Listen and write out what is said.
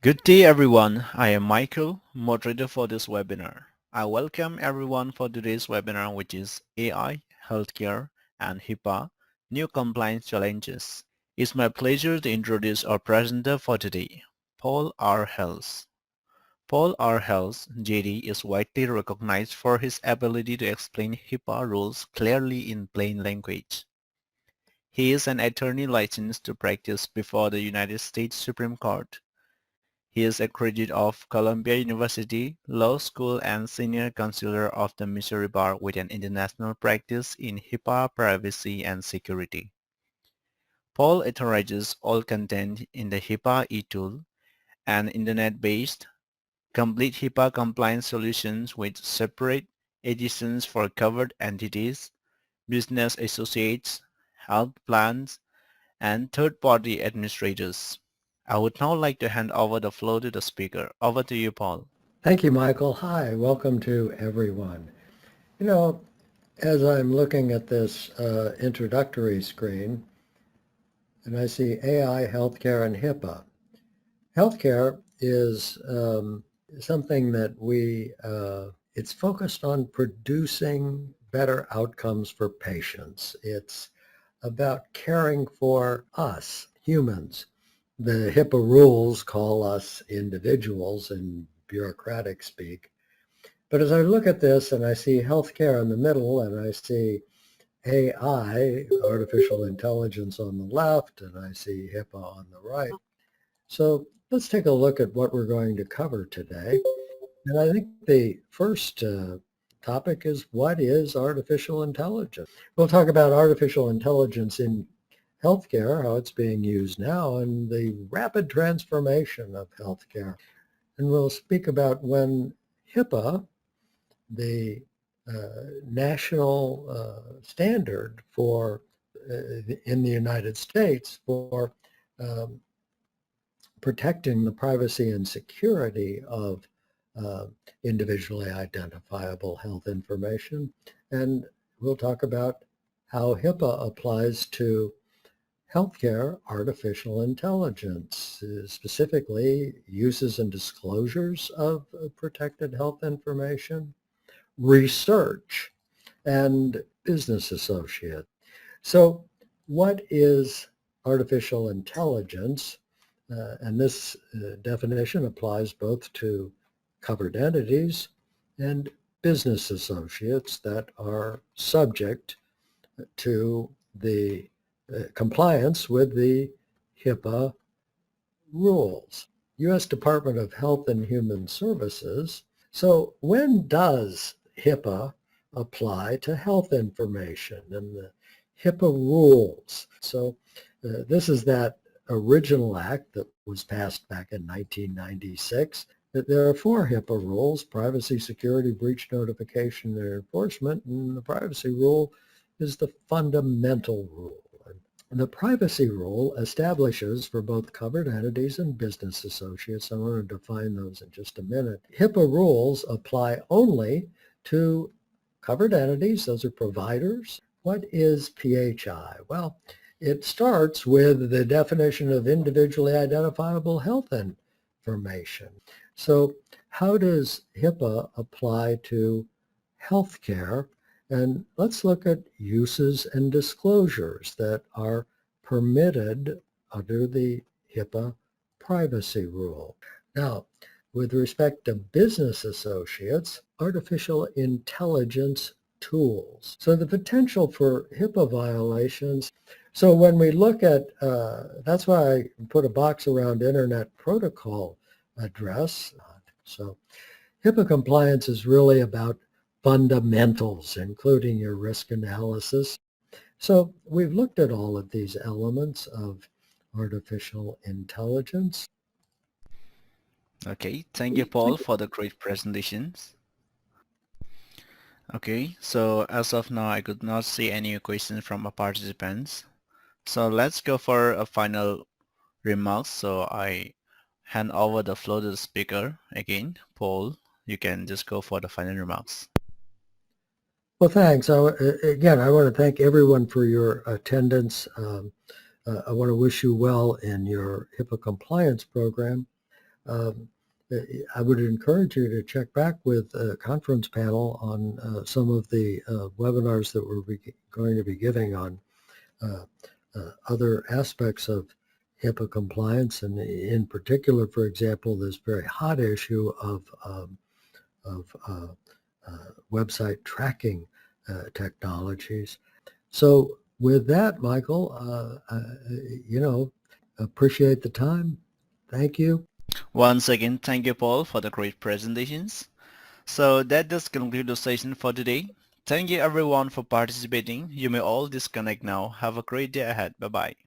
Good day everyone, I am Michael, moderator for this webinar. I welcome everyone for today's webinar, which is AI, Healthcare and HIPAA, New Compliance Challenges. It's my pleasure to introduce our presenter for today, Paul R. Hales. Paul R. Hales, JD, is widely recognized for his ability to explain HIPAA rules clearly in plain language. He is an attorney licensed to practice before the United States Supreme Court. He is a graduate of Columbia University Law School and Senior Counselor of the Missouri Bar with an international practice in HIPAA privacy and security. Paul authorizes all content in the HIPAA e-tool, an internet-based, complete HIPAA compliance solutions with separate editions for covered entities, business associates, health plans, and third-party administrators. I would now like to hand over the floor to the speaker. Over to you, Paul. Thank you, Michael. Hi, welcome to everyone. You know, as I'm looking at this introductory screen, and I see AI, healthcare, and HIPAA. Healthcare is something that it's focused on producing better outcomes for patients. It's about caring for us, humans. The HIPAA rules call us individuals in bureaucratic speak. But as I look at this and I see healthcare in the middle and I see AI, artificial intelligence on the left, and I see HIPAA on the right. So let's take a look at what we're going to cover today. And I think the first topic is, what is artificial intelligence? We'll talk about artificial intelligence in healthcare, how it's being used now, and the rapid transformation of healthcare. And we'll speak about when HIPAA, the national standard for in the United States for um, protecting the privacy and security of uh, individually identifiable health information. And we'll talk about how HIPAA applies to healthcare artificial intelligence, specifically uses and disclosures of protected health information, research, and business associate. So what is artificial intelligence? And this definition applies both to covered entities and business associates that are subject to the compliance with the HIPAA rules. U.S. Department of Health and Human Services. So when does HIPAA apply to health information and the HIPAA rules? So this is that original act that was passed back in 1996. There are four HIPAA rules: privacy, security, breach notification, and enforcement. And the privacy rule is the fundamental rule. The privacy rule establishes for both covered entities and business associates, I want to define those in just a minute. HIPAA rules apply only to covered entities, those are providers. What is PHI? Well, it starts with the definition of individually identifiable health information. So how does HIPAA apply to healthcare? And let's look at uses and disclosures that are permitted under the HIPAA privacy rule. Now, with respect to business associates, artificial intelligence tools. So the potential for HIPAA violations. So when we look at, that's why I put a box around Internet Protocol address. So HIPAA compliance is really about fundamentals, including your risk analysis. So we've looked at all of these elements of artificial intelligence. Okay, thank you, Paul, for the great presentations. Okay, so as of now, I could not see any questions from our participants. So let's go for a final remarks. So I hand over the floor to the speaker again. Paul, you can just go for the final remarks. Well, thanks. Again, I want to thank everyone for your attendance. I want to wish you well in your HIPAA compliance program. um, I would encourage you to check back with a conference panel on some of the webinars that we're going to be giving on uh, other aspects of HIPAA compliance, and in particular, for example, this very hot issue of website tracking technologies. So with that, Michael, appreciate the time. Thank you. Once again, thank you, Paul, for the great presentations. So that does conclude the session for today. Thank you everyone for participating. You may all disconnect now. Have a great day ahead. Bye-bye.